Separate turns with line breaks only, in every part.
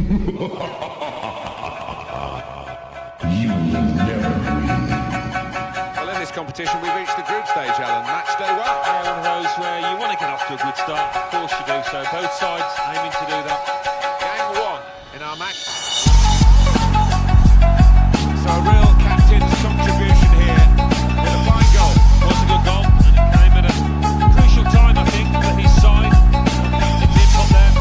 You will never win.
Well, in this competition, we've reached the group stage, Alan. Match day one.
Yeah, one of those where you want to get off to a good start. Of course you do. So both sides aiming to do that.
Gang one in our match. So a real captain's contribution here with a fine goal.
Was a good goal, and it came at a crucial time, I think, for his side. Captain's input there.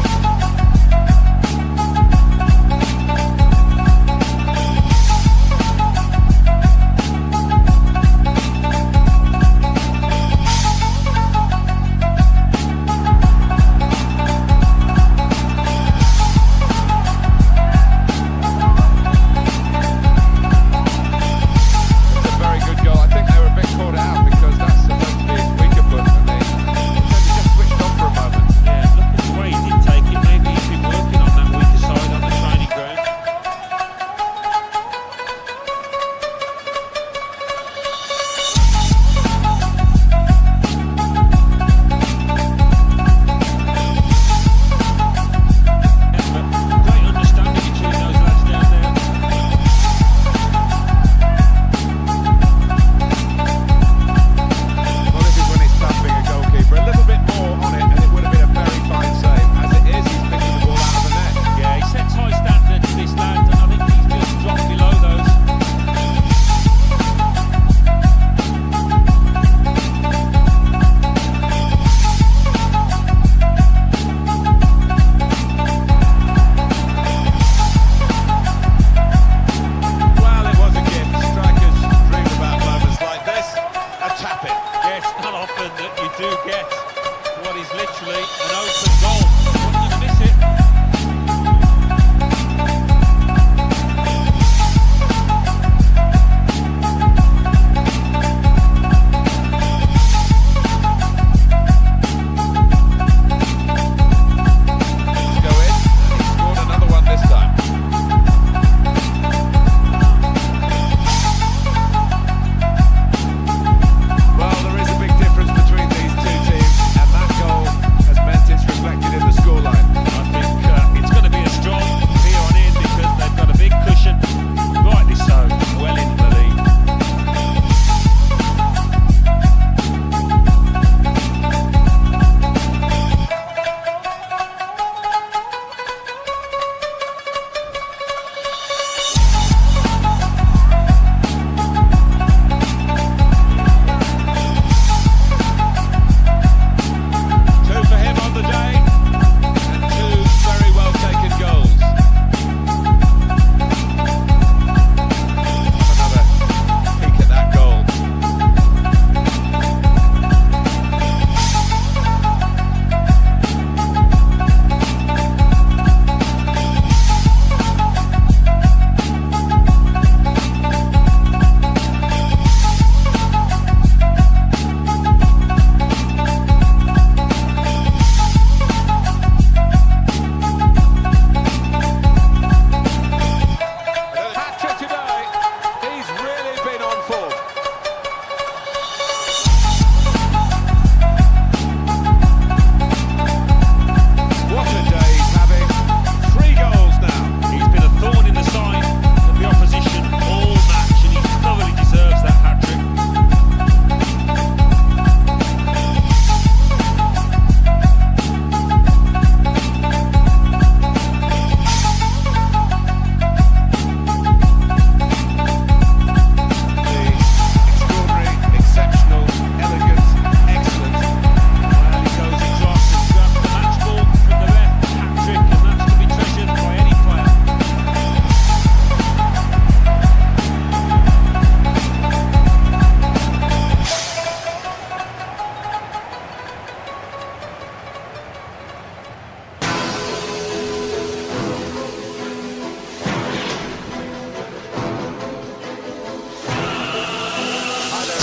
Literally an open goal. Wasn't going to miss it.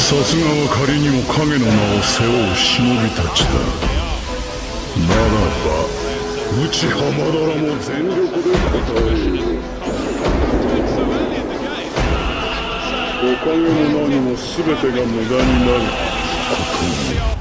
さすがは仮にも影の名を背負う忍びたちだ。ならば内浜田らも全力で応えよう。おかげも何も全てが無駄になることに。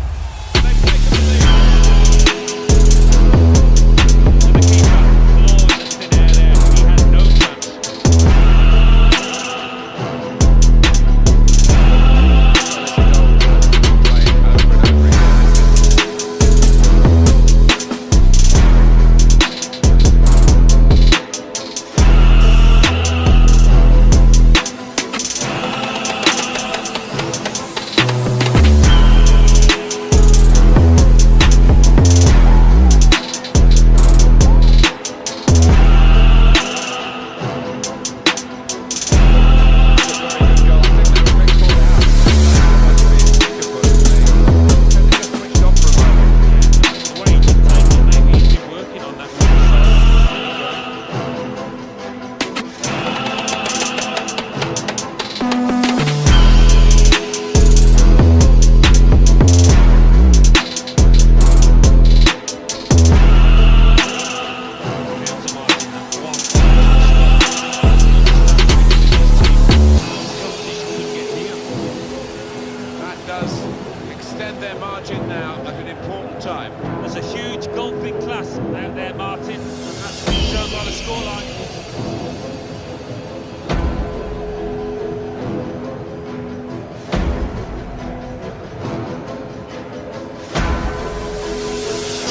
confirmed by the scoreline.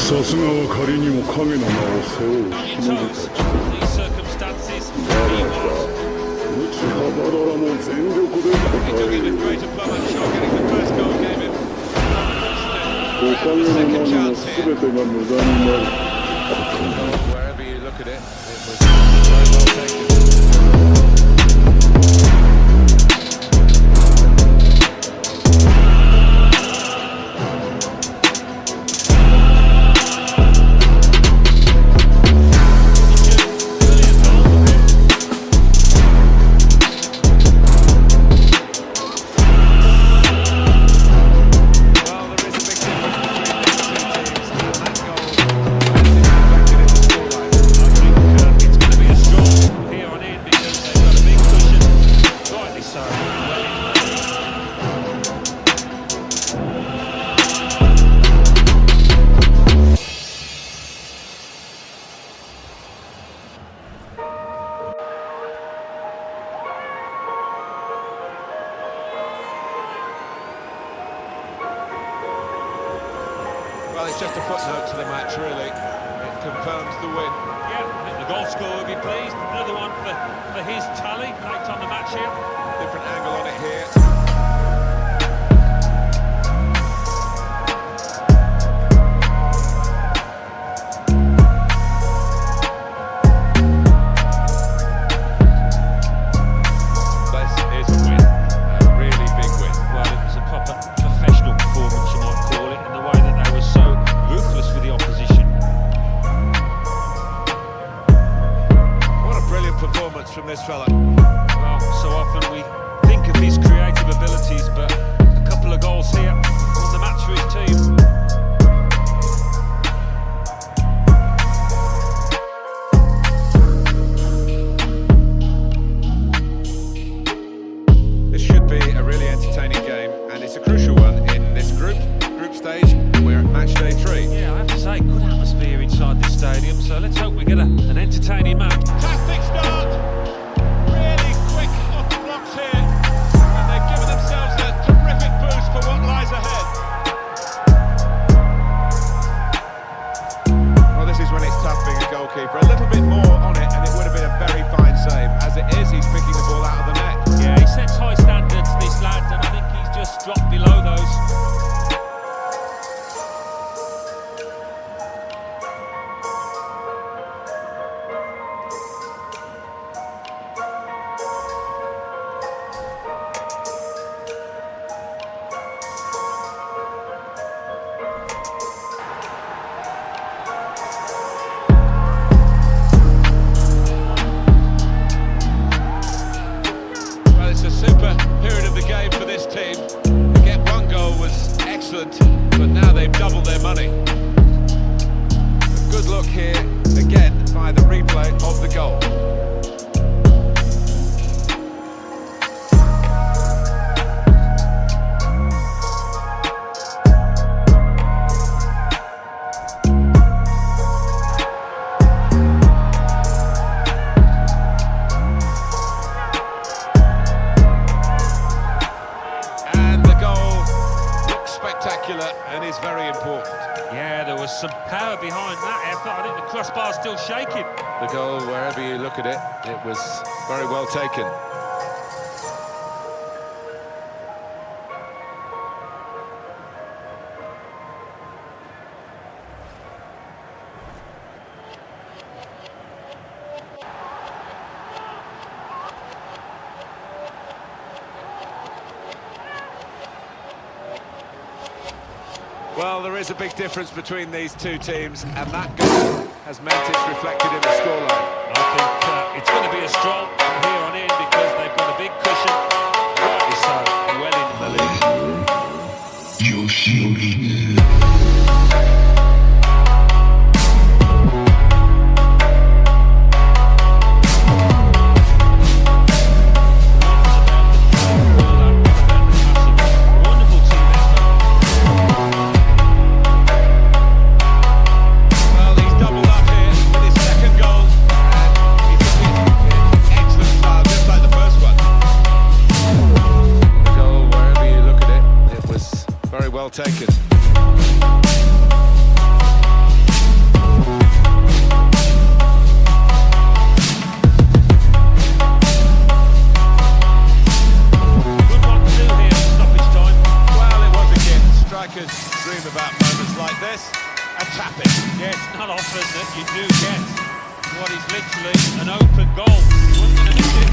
さすがは仮にも影の名を背負う
On your
忍び
toes.
たち
These circumstances,
なら
he
ば
was.
無知浜田らも全力で
He
応
took
え
it with
る
great aplomb. Sure, getting the first goal gave him
おかげの
second
名の
chance
全
here.
てが無駄になることな
Wherever you look at it, it was very well taken. Well, there is a big difference between these two teams, and that goal is reflected in the scoreline.
I think it's going to be a strong here on in because they've got a big cushion. Rightly so. Well in.
Well, it's just a footnote to the match, really. It confirms the win.
Yeah, I think the goal scorer will be pleased. Another one for his tally late on the match here.
Different angle on it here. This is a win, a really big win.
Well, it was a proper professional performance, you might call it, in the way that they were so ruthless with the opposition.
What a brilliant performance from this fella.
Well, so often we think of his creative abilities, but a couple of goals here on the match for his team.
This should be a really entertaining game, and it's a crucial one in this group stage, and we're at match day 3.
Yeah, I have to say, good atmosphere inside this stadium, so let's hope we get an entertaining match.
Fantastic start! Really quick off the blocks here, and they've given themselves a terrific boost for what lies ahead. Well, this is when it's tough being a goalkeeper. A little bit more on it, and it would have been a very fine save. As it is, he's picking the ball out of the net.
Yeah, he sets high standards, this lad, and I think he's just dropped below those.
Well, it's a super period of the game for this team. To get one goal was excellent, but now they've doubled their money. A good look here, again, by the replay of the goal. And the goal looks spectacular and is very important.
Yeah, there was some power behind that effort. I think the crossbar's still shaking.
The goal, wherever you look at it, it was very well taken. Well, there is a big difference between these two teams, and that goal has meant it's reflected in the scoreline.
I think it's going to be a strong from here on in because they've got a big cushion. Rightly so, well into the lead.
よしよし
Wonderful team effort.
Well, he's doubled up here with his second goal, taken. Strikers dream about moments like this and tap it.
Yeah, it's not often that you do get what is literally an open goal. You wasn't going to miss it.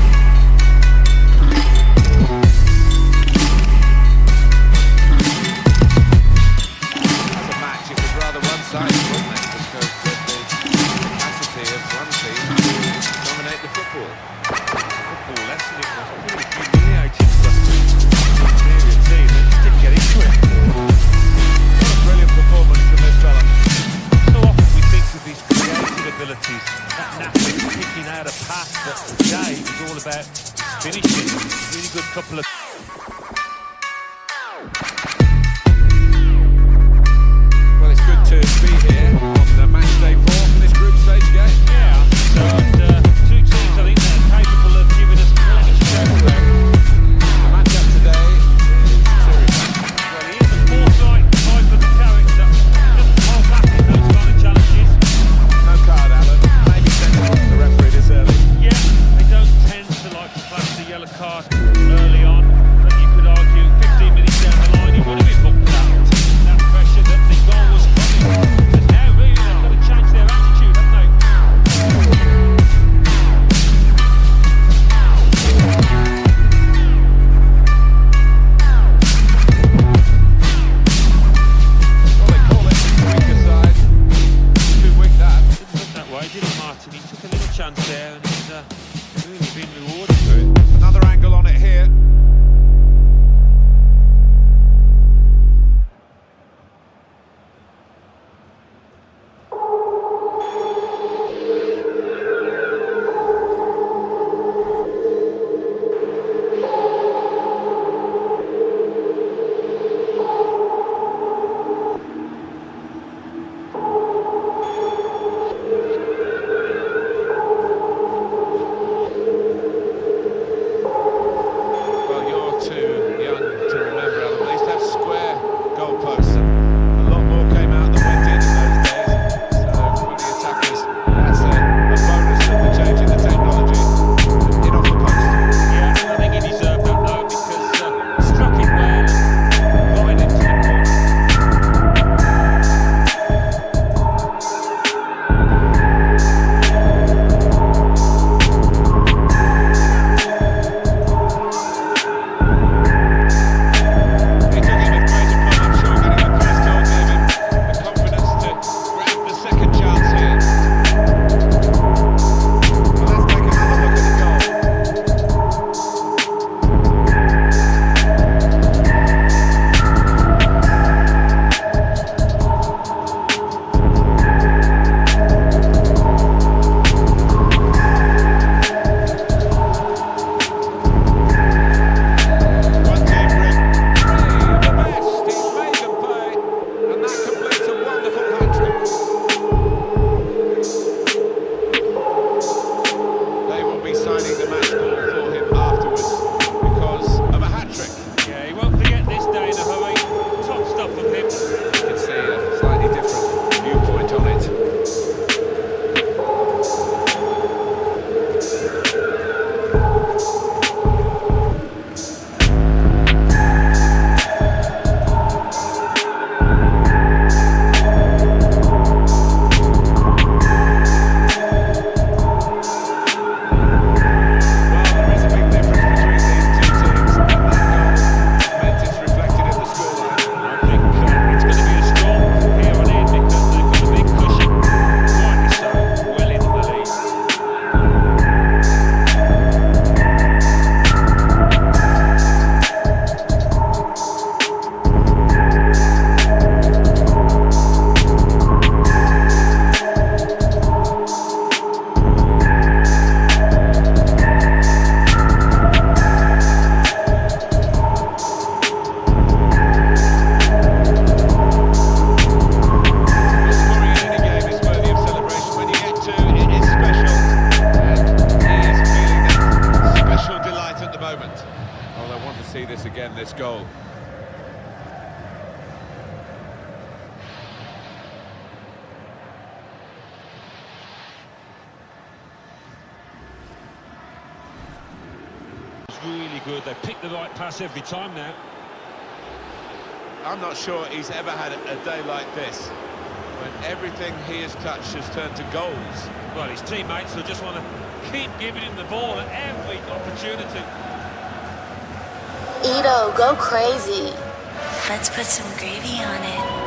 As a match, it was rather one-sided, wasn't it? Because of the capacity of one team to dominate the football.
Football lesson, it was pretty humiliating for the inferior team. They just didn't get into it.
Brilliant performance from this fella.
So often we think of his creative abilities, that knack of picking out a pass, but today it was all about finishing. Really good couple of...
Well, it's good to be here on match day 4 for this group stage game.
Yeah, so two teams I think that are capable of giving us plenty to go about.
The match-up today is serious.
Well, he is a forthright type of character. He doesn't hold back in those kind of challenges.
No card, Alan. Maybe sent it off to the referee this early.
Yeah, they don't tend to like to flash the yellow card early on, but you could argue 15 minutes down the line he would have been booked for that pressure that the goal was coming. And now really they've got to change their attitude, haven't they?
Well, they call it the weaker side. Too weak that.
Didn't look that way, did he, Martin? He took a little chance there and he's really been rewarded for it.
Another angle on it here. Well, you're too young to remember, Alan. They used to have square goalposts. A lot more came out than went in those days. So for the attackers, that's a bonus of the change in the technology. Hit off the post.
Yeah, I think he deserved that though because he struck it well and got it into the corner.
He took it with great aplomb, I'm sure, getting the first goal gave him the confidence to grab the second chance here. Well, let's take another look at the goal. One team ring. Three of the best. He's made them pay. And that completes a wonderful hat-trick. They will be signing the match ball for him afterwards because of a hat-trick.
Yeah, he won't forget this day in a hurry. Top stuff from him.
You can see a slightly different viewpoint on it. Well, there is a big difference between these two teams, and that goal meant it's reflected in the scoreline.
I think it's going to be a strong here on in because they've got a big cushion. Rightly so, well into the lead.
Scoring in any game is worthy of celebration. When you get to, it is special. And he is feeling that special delight at the moment. Oh, I want to see this again, this goal.
It's really good. They pick the right pass every time now.
I'm not sure he's ever had a day like this, when everything he has touched has turned to goals.
Well, his teammates will just want to keep giving him the ball at every opportunity.
Ito, go crazy. Let's put some gravy on it.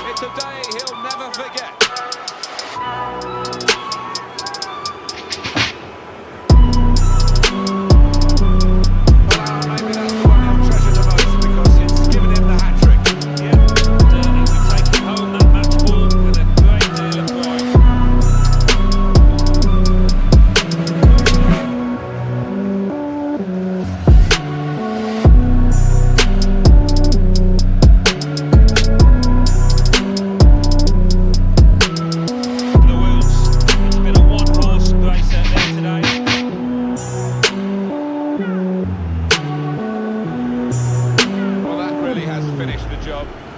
It's a day he'll never forget.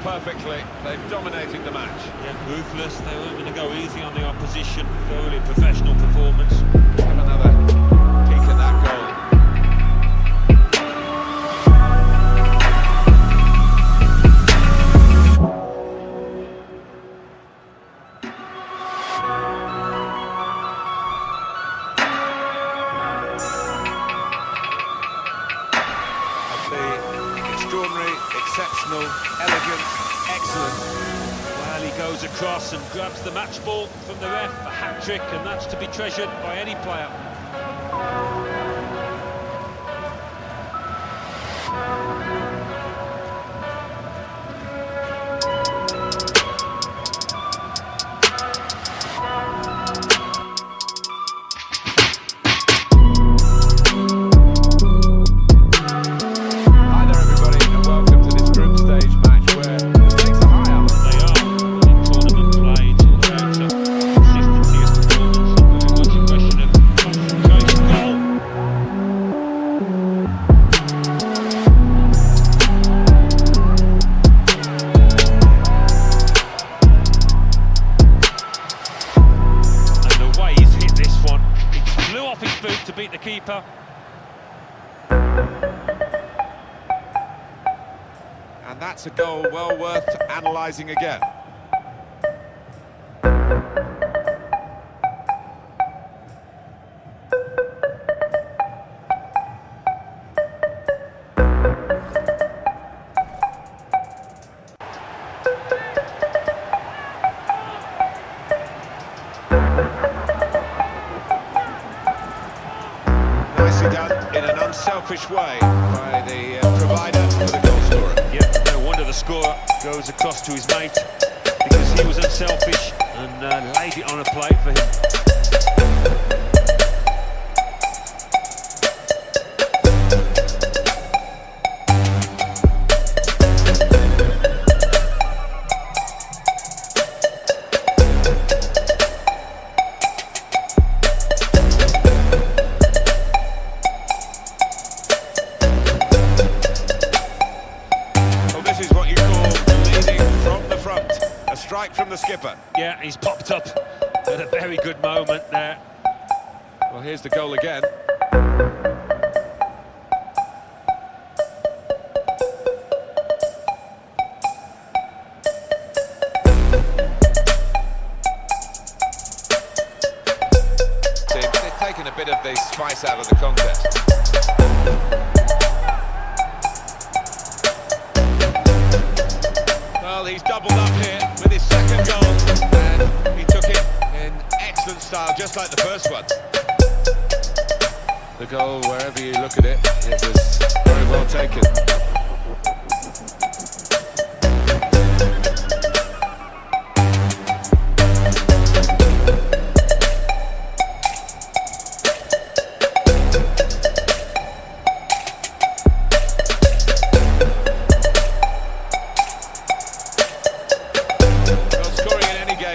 Perfectly, they've dominated the match.
Yeah, ruthless. They weren't going to go easy on the opposition. Thoroughly professional performance.
Have another peek at that goal. The extraordinary, exceptional, elegant, excellent.
Well, he goes across and grabs the match ball from the ref, a hat-trick, and that's to be treasured by any player. To beat the keeper.
And that's a goal well worth analysing again. Done in an unselfish way by the provider for the goal scorer.
Yep, no wonder the scorer goes across to his mate, because he was unselfish and laid it on a plate for him.
Strike from the skipper.
Yeah, he's popped up at a very good moment there.
Well, here's the goal again. They've taken a bit of the spice out of the contest. Well, he's doubled up here with his second goal, and he took it in excellent style, just like the first one. The goal, wherever you look at it, it was very well taken.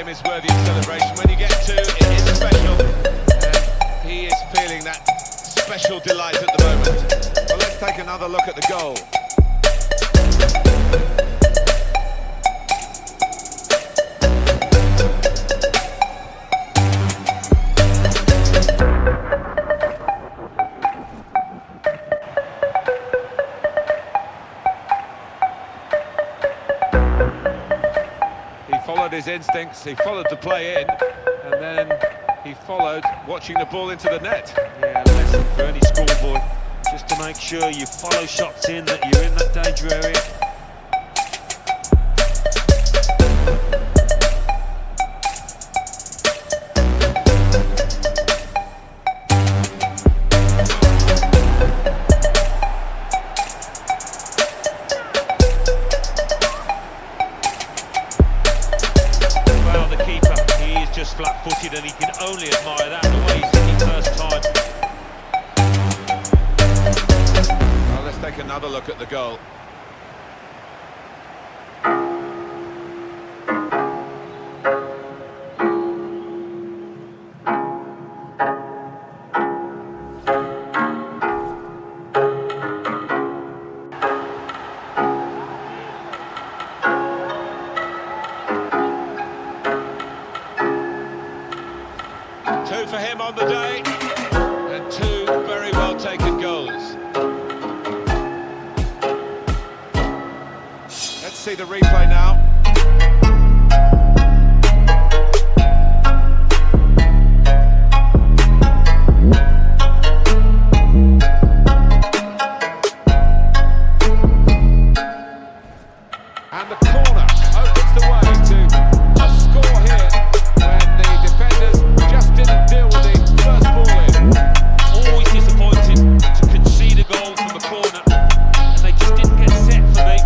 Is worthy of celebration. When you get two, it is special, and he is feeling that special delight at the moment. Well, let's take another look at the goal. He followed his instincts, he followed the play in, and then he followed watching the ball into the net.
Yeah, lesson for any schoolboy, just to make sure you follow shots in, that you're in that danger area. Just flat-footed, and he can only admire that, the way he's hit it first time.
Well, let's take another look at the goal. Two for him on the day, and two very well taken goals. Let's see the replay now. And the corner opens the way to a score here when the defenders just didn't deal with the first ball in.
Always disappointing to concede a goal from the corner, and they just didn't get set for me.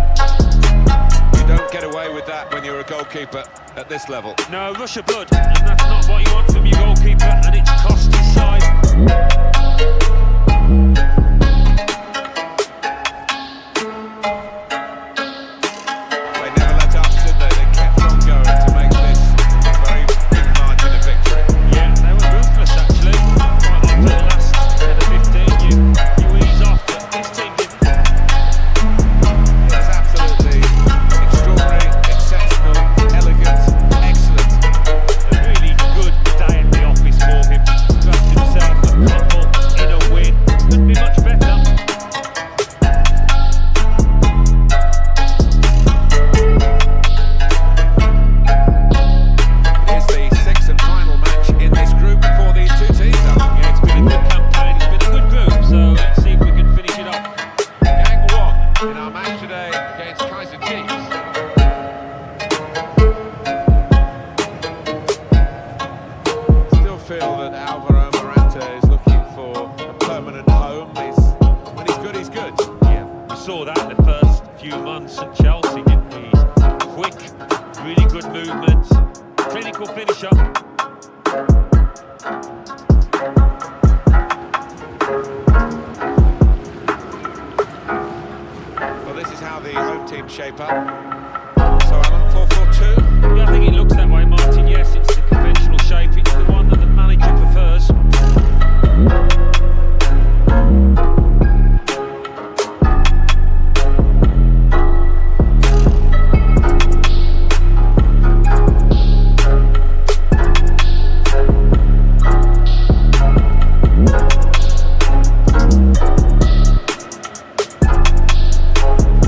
You don't get away with that when you're a goalkeeper at this level.
No, rush of blood, and that's not what you want from your goalkeeper, and it's cost his side. Saw that in the first few months at Chelsea, didn't we? He's quick, really good movement, clinical finisher.
Well, this is how the home team shape up. So Alan, 4-4-2.
Yeah, I think it looks that way, Martin. Yes, it's the conventional shape. It's the one that the manager prefers.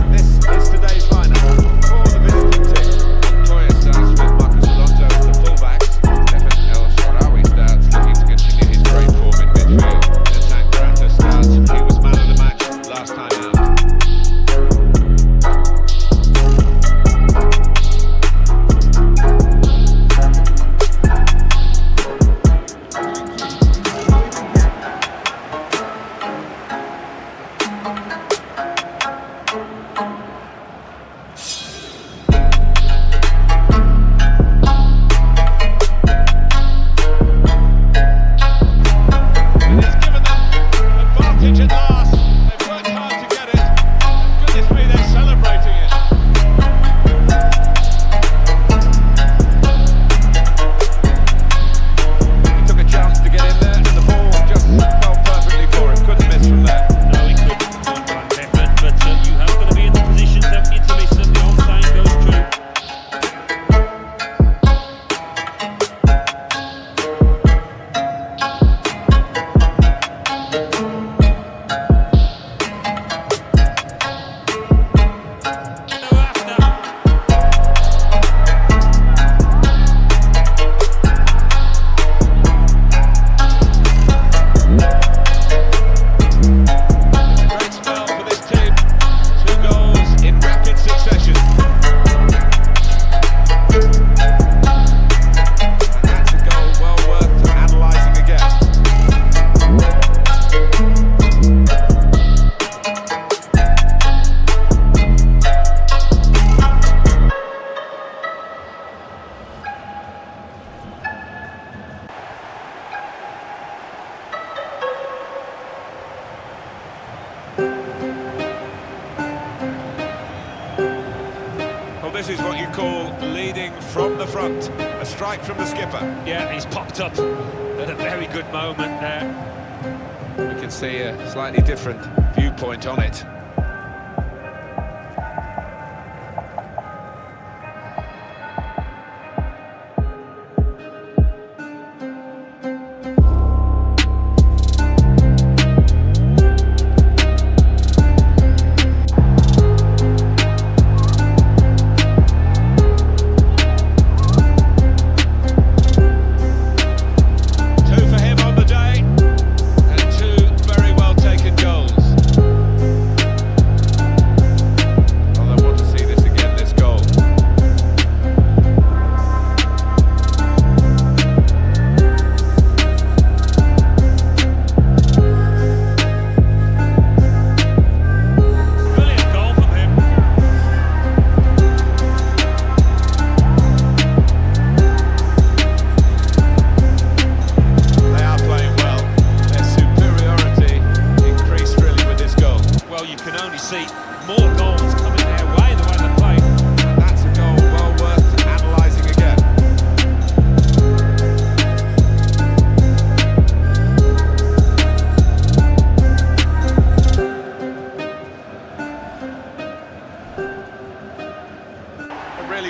This is today's lineup. this is what you call leading from the front. A strike from the skipper.
Yeah, he's popped up at a very good moment there.
We can see a slightly different viewpoint on it.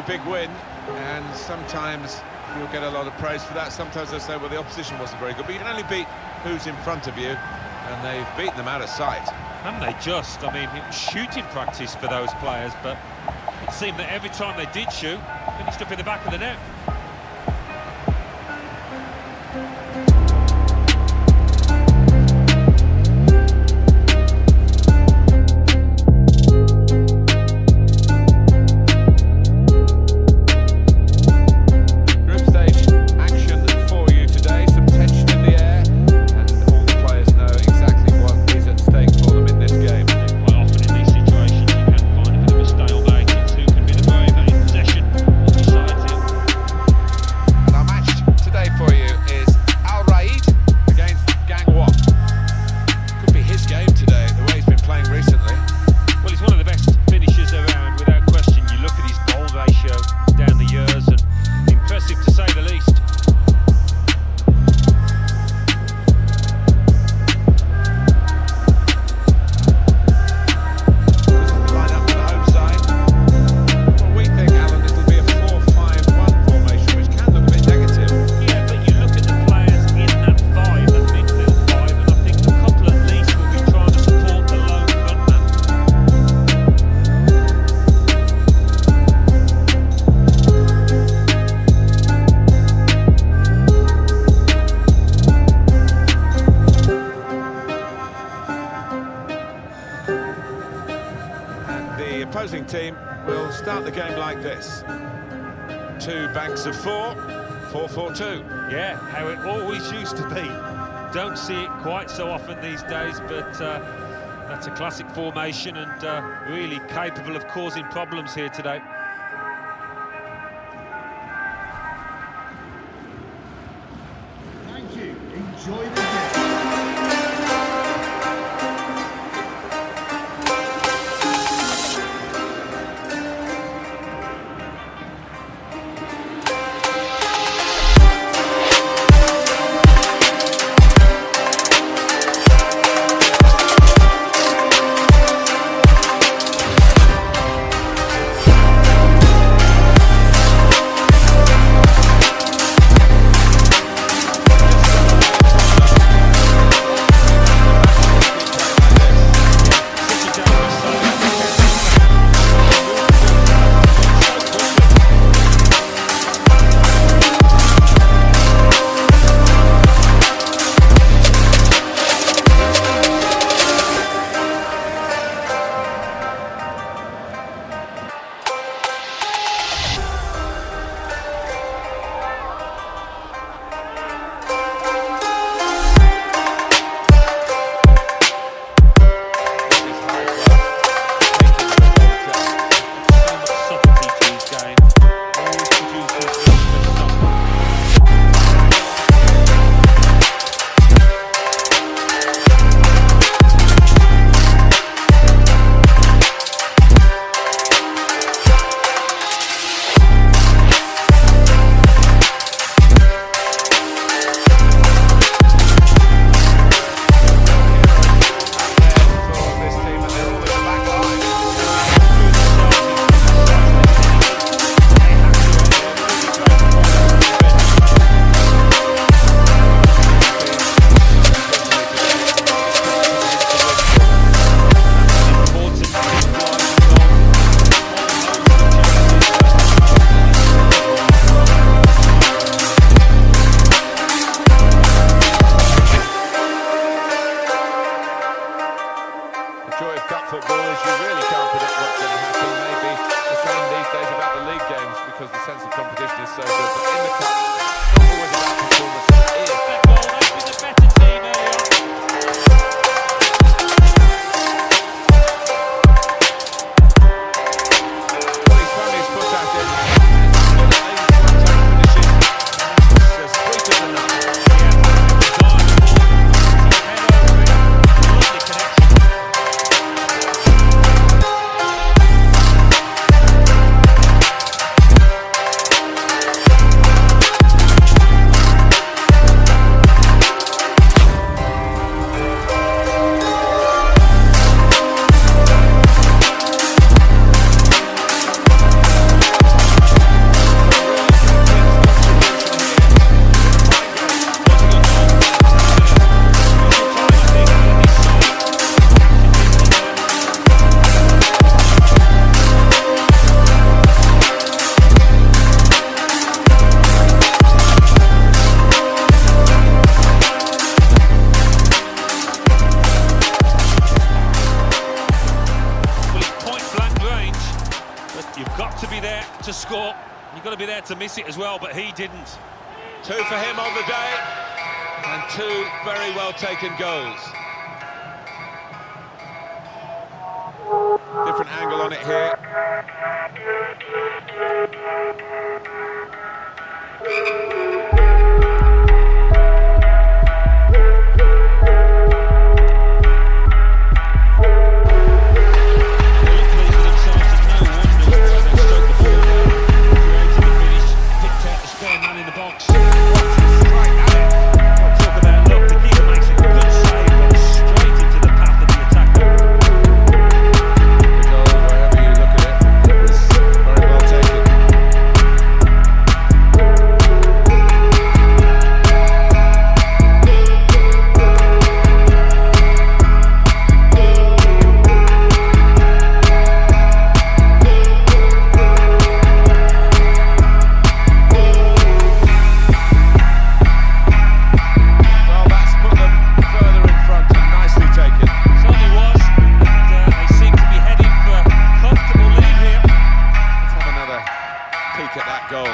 Big win, and sometimes you'll get a lot of praise for that. Sometimes they say, well, the opposition wasn't very good, but you can only beat who's in front of you, and they've beaten them out of sight.
And they just, I mean, it was shooting practice for those players, but it seemed that every time they did shoot, finished up in the back of the net.
The opposing team will start the game like this. 2 banks of 4, 4-4-2.
Yeah, how it always used to be. Don't see it quite so often these days, but that's a classic formation and really capable of causing problems here today.
Thank you. Enjoy the game.
because the sense of competition is so good. But in the cup, not always about performance. It is.
That goal, they've been the better team early on.
Well, he's found his foot at it. Just sweeter than that.
Lovely connection. You've got to be there to score. You've got to be there to miss it as well, but he didn't.
2 for him on the day, and 2 very well taken goals. Different angle on it here. At that goal.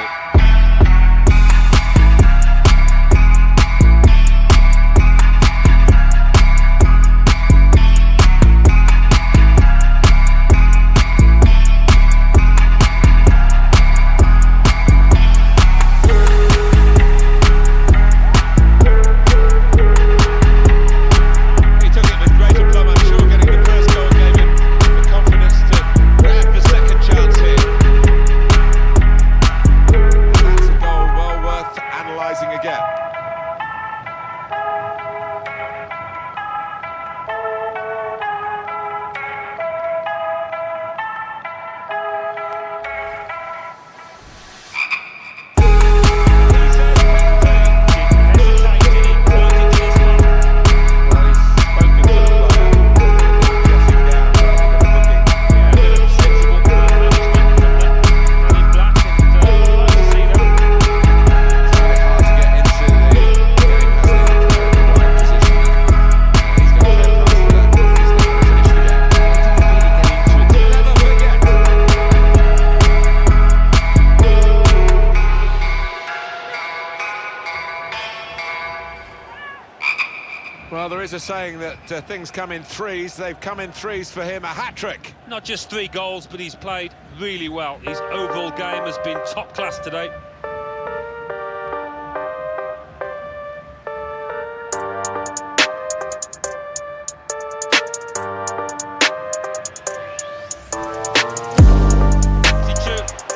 Well, there is a saying that things come in threes. They've come in threes for him, a hat-trick.
Not just 3 goals, but he's played really well. His overall game has been top class today.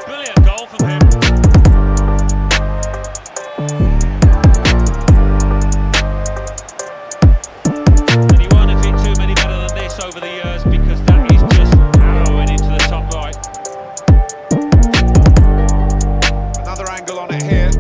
Brilliant goal from him. Over the years, because that is just arrowing into the top right.
Another angle on it here.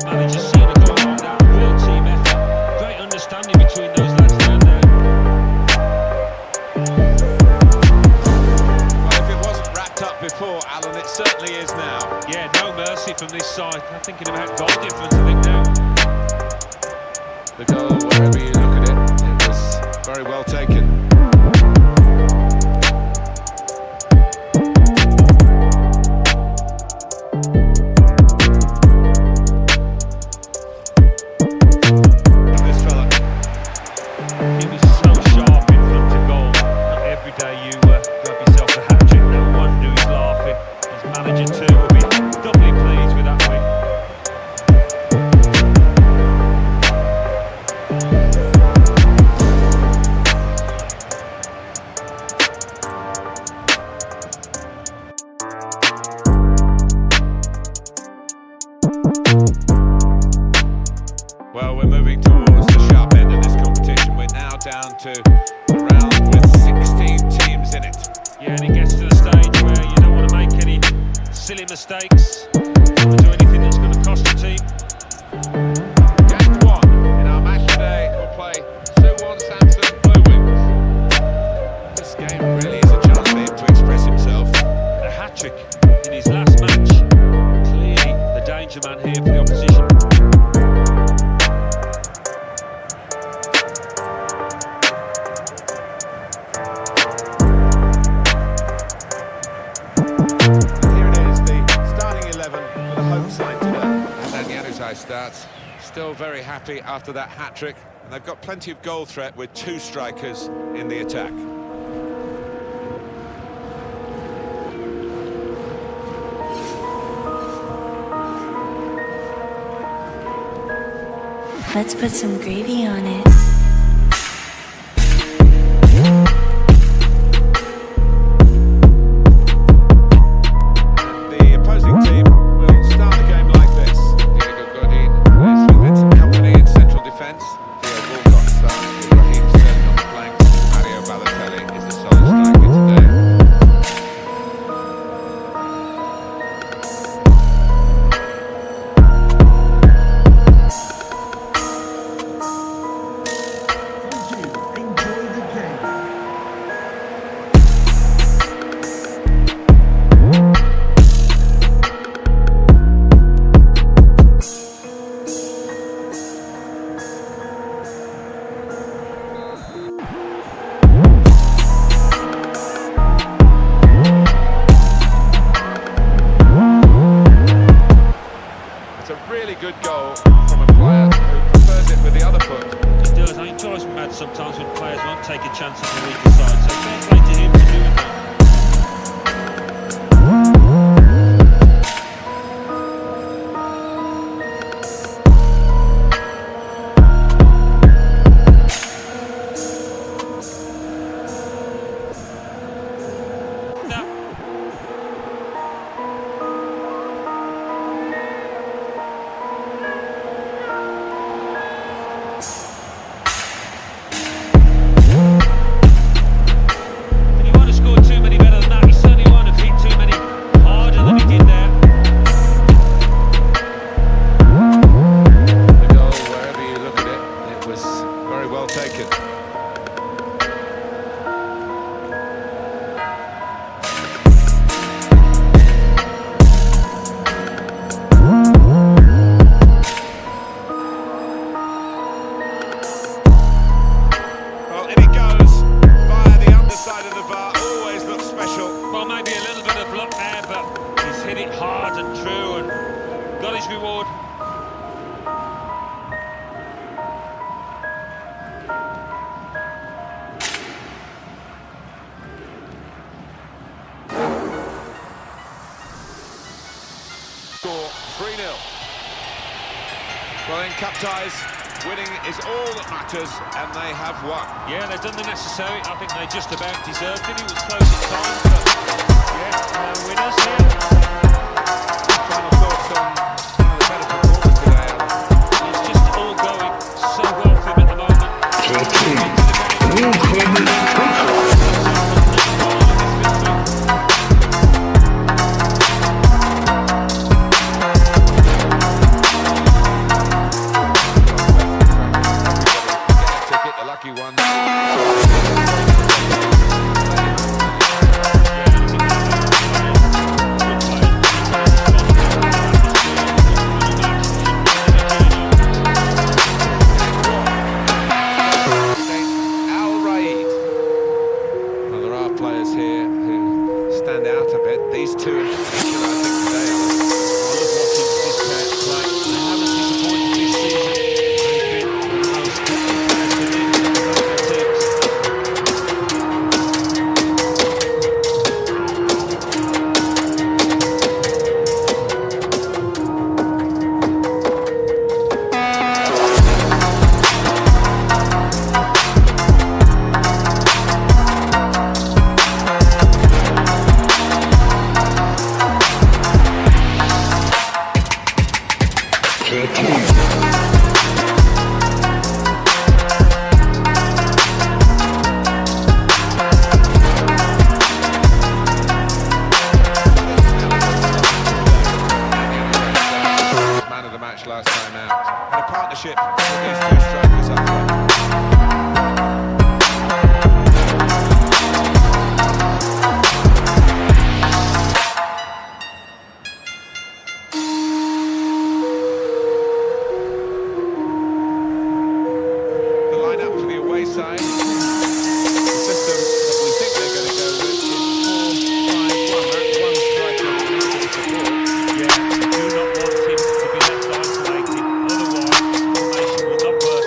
Manager's seen a goal like that, real team effort, great understanding between those lads down there.
Up before, Alan, it's certainly is now.
Yeah, no mercy from this side. I'm thinking about goal difference, I think now.
The goal, wherever you look at it was very well taken. This fella.
He was so sharp in front of goal. Not every day you grab yourself a hat-trick. No wonder he's laughing. His manager too will be doubly pleased with that win.
Well, we're moving towards the sharp end of this competition. We're now down to a round with 16 teams in it.
Yeah, and it gets to the stage where you don't want to make any silly mistakes or do anything that's going to cost the team.
Game 1 in our match today will play Suwon Samson Blue Wings. This game really is a chance for him to express himself.
A hat-trick in his last match. Clearly the danger man here for the opposition.
Here it is, the starting 11 for the home side today. And then Yanutai starts, still very happy after that hat-trick. And they've got plenty of goal threat with 2 strikers in the attack.
Let's put some gravy on it.
The opposing team will start the game like this. Diego Godin plays with Vincent Company in central defence. Theo Walcott starts with Raheem Sterling on the flanks. Mario Balotelli is the sole striker today.
Enjoy the game.
It's a really good goal from a player who prefers it with the other foot.
He does. I think it drives me mad sometimes when players won't take a chance on the weaker side. So fair play to him for doing that. Now, and he won't have scored too many better than that. He certainly won't have hit too many harder than he did there.
The goal, wherever you look at it, it was very well taken. Well, in it goes via the underside of the bar. Always looks special.
Well, maybe a little bit of luck there, but he's hit it hard and true and got his reward.
Score 3-0. Well, in cup ties, winning is all that matters, and they have won.
Yeah, they've done the necessary. I think they just about deserved it. It was close at times, but yeah, winners here.
Final thoughts on some of the better performance today, Alan?
It's just all going so well for him at the moment.
Ticket, the lucky one.
Good play.
Man of the match last time out. And a partnership with these two strikers up front. The lineup for the away side. The system that we think they're going to go with is 4-5-1. That's one striker to support.
Yeah, you do not want him to be left isolated. Otherwise, this formation will not work.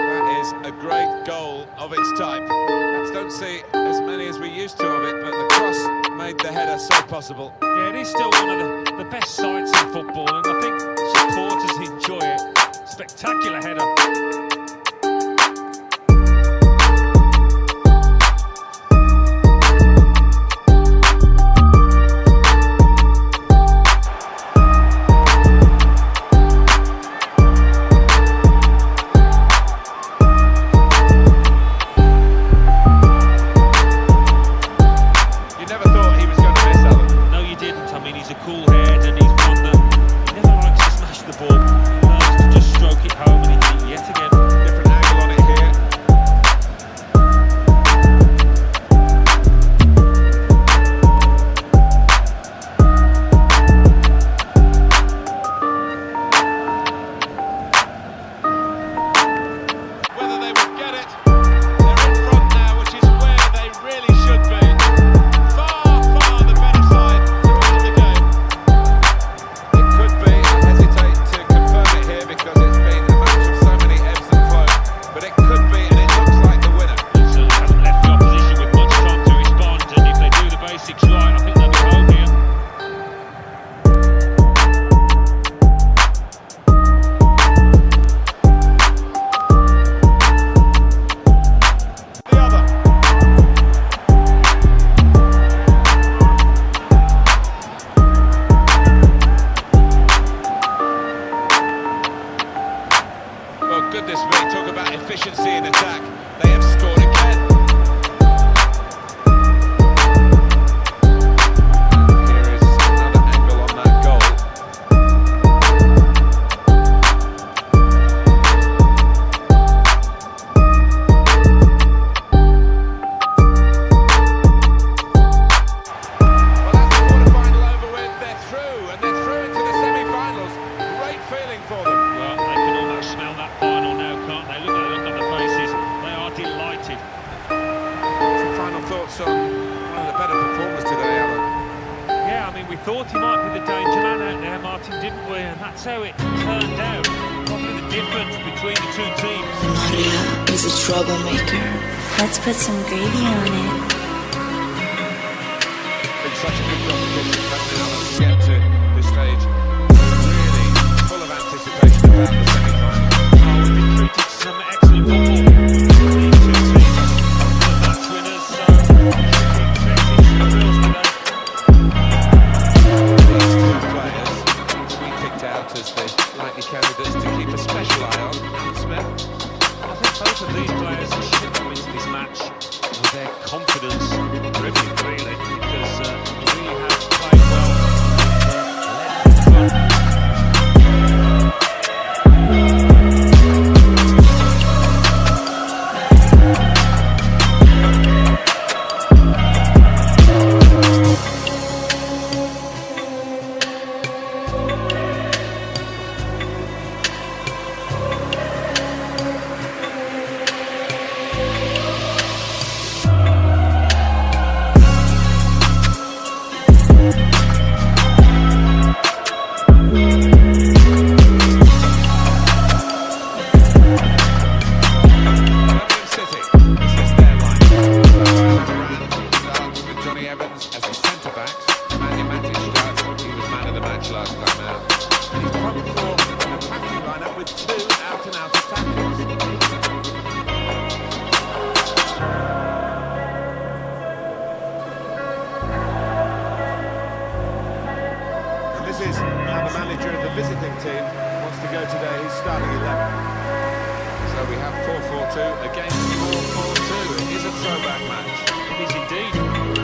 That is a great goal of its type. Perhaps don't see as many as we used to of it, but the cross made the header so possible.
Yeah, it is still one of the best sights in football, and I think supporters enjoy it. Spectacular header.
You never thought he was going to miss, Alan.
No, you didn't. I mean, he's a cool head, and he's one that he never likes to smash the ball. He loves to just stroke it home, and he did it yet again.
Different angle on it here. Whether they would get it, they're in front now, which is where they really should be. Far, far the better side throughout the game. It could be, I hesitate to confirm it here because it's been a match of so many ebbs and flows, but it could be, and it looks like the winner.
He certainly hasn't left the opposition with much time to respond, and if they do the basics right, I think they'll be home here.
The other. Well, goodness me, talk about efficiency in attack. They have scored again. Here is another angle on that goal. Well, that's the quarter-final over with. They're through, and they're through into the semi-finals. Great feeling for them.
Well, they can almost smell that final now, can't they? Look at the look on the faces. They are delighted.
Some final thoughts on one of the better performers today, Alan.
Yeah, I mean, we thought he might be the danger man out there, Martin, didn't we? And that's how it turned out. Probably the difference between the two teams.
Maria is a troublemaker. Let's put some gravy on it.
Been such a good competition, hasn't it, Alan, to get to this stage. Really full of anticipation about the semi-final.
Oh, we've been treated to some excellent football. These two teams are the match winners, so we should be expecting some thrills today.
These two players we picked out as the likely candidates to keep a special eye on. Smith.
I think both of these players should come into this match with their confidence dribbling, really, because they really have played well. Led from
with two out-and-out attackers. And this is how the manager of the visiting team wants to go today. He's starting 11. So we have 4-4-2 against 4-4-2. It is a throwback match.
It is indeed.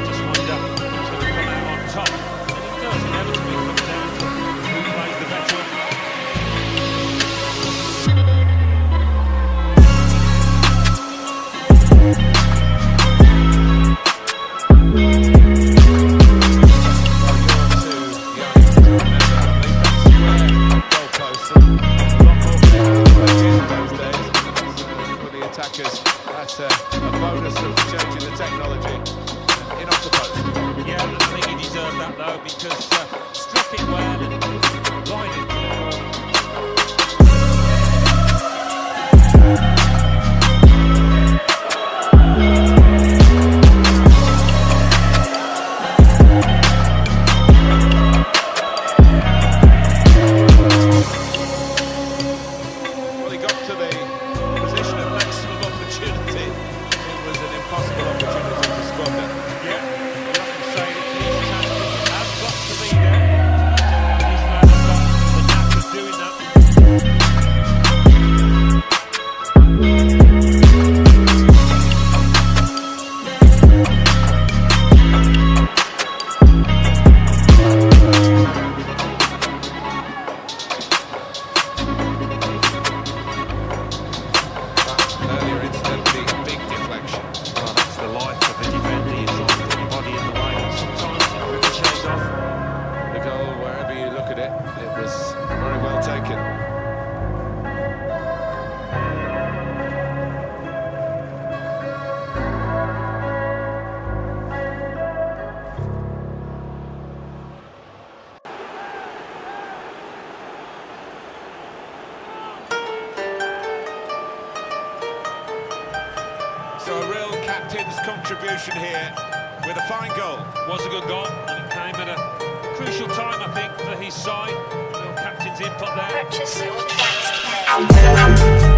Just wonder who's going to come out on top. And it does inevitably come down to who plays the better.
That's a bonus of changing the technology in off the post.
Yeah, I think he deserved that though, because struck it well and lined it to the corner.
Well, he got to the position of maximum opportunity. It was an impossible opportunity to squander.
Yeah, like you say, the chances have got to be there. This lad has got the knack of doing that.
Earlier incidentally, big deflection.
Well, that's the life of a defender. You try and put your body in the way, and sometimes it ricochets off.
The goal, wherever you look at it, it was very well taken. So a real captain's contribution here with a fine goal.
Was a good goal, and it came at a crucial time, I think, for his side. Real captain's input there.
Purchase your tracks today.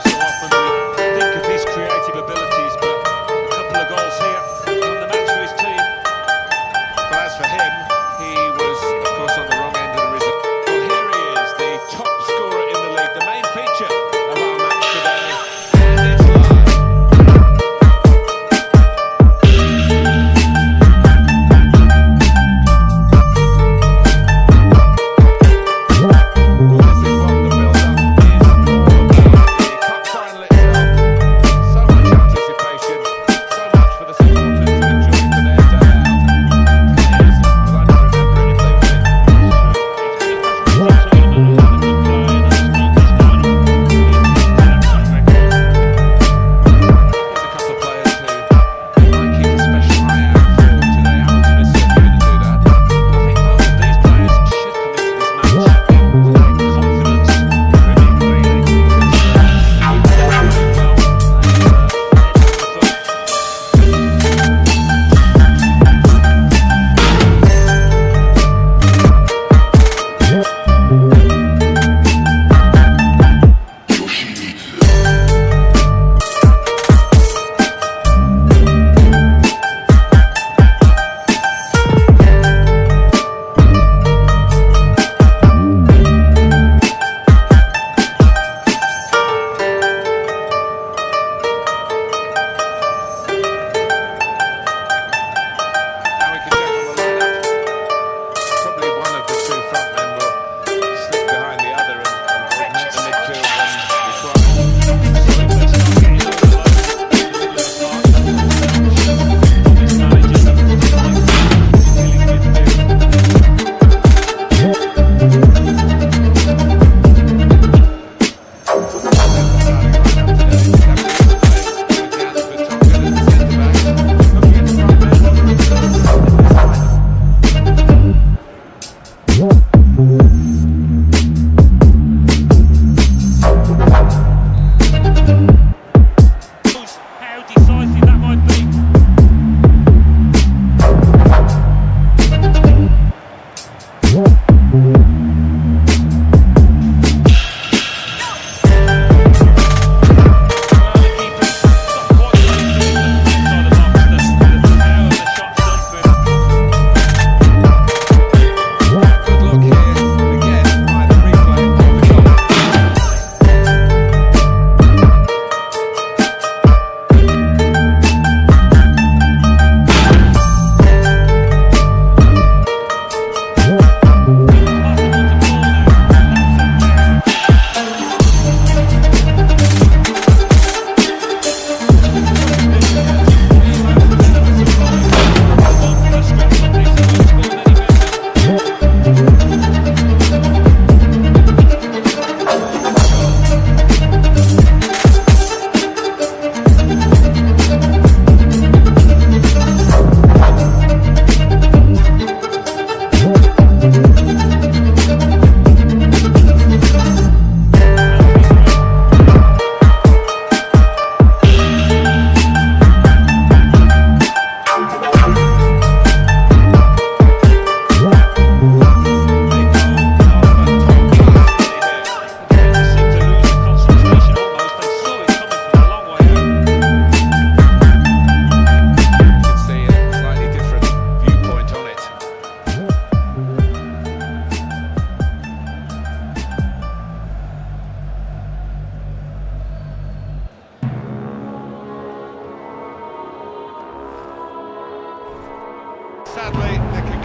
So often we think of his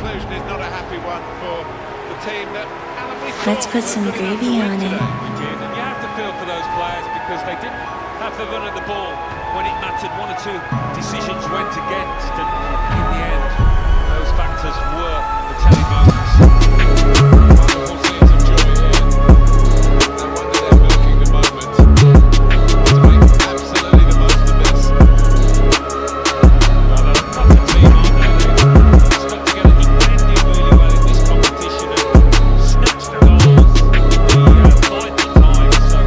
conclusion is not a happy one for the team that Alan, we
Let's
thought
put
was
some
good enough
gravy
to win
on it.
today.
We did, and you have to feel for those players because they didn't have the run of the ball when it mattered. One or two decisions went against, and in the end, those factors were the telling moments.
Wonderful scenes of joy here. No wonder they're milking the moment to make absolutely the most of this.
Well, they're a proper team, aren't they? They've stuck together, defending really well in this competition and snatched the goals the vital times. So,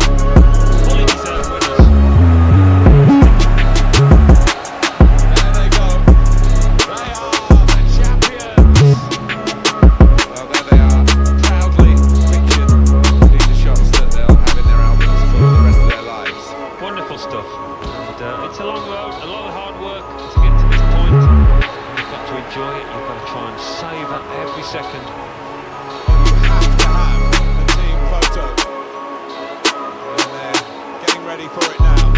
fully deserved winners.
There they go. They are the champions. Well, there they are, proudly pictured. These are shots that they'll have in their albums for the rest of their lives.
Wonderful stuff. And it's a long road, a lot of hard work to get to this point. You've got to enjoy it, you've got to try and savour every second.
You have to have the team photo. And they're getting ready for it now.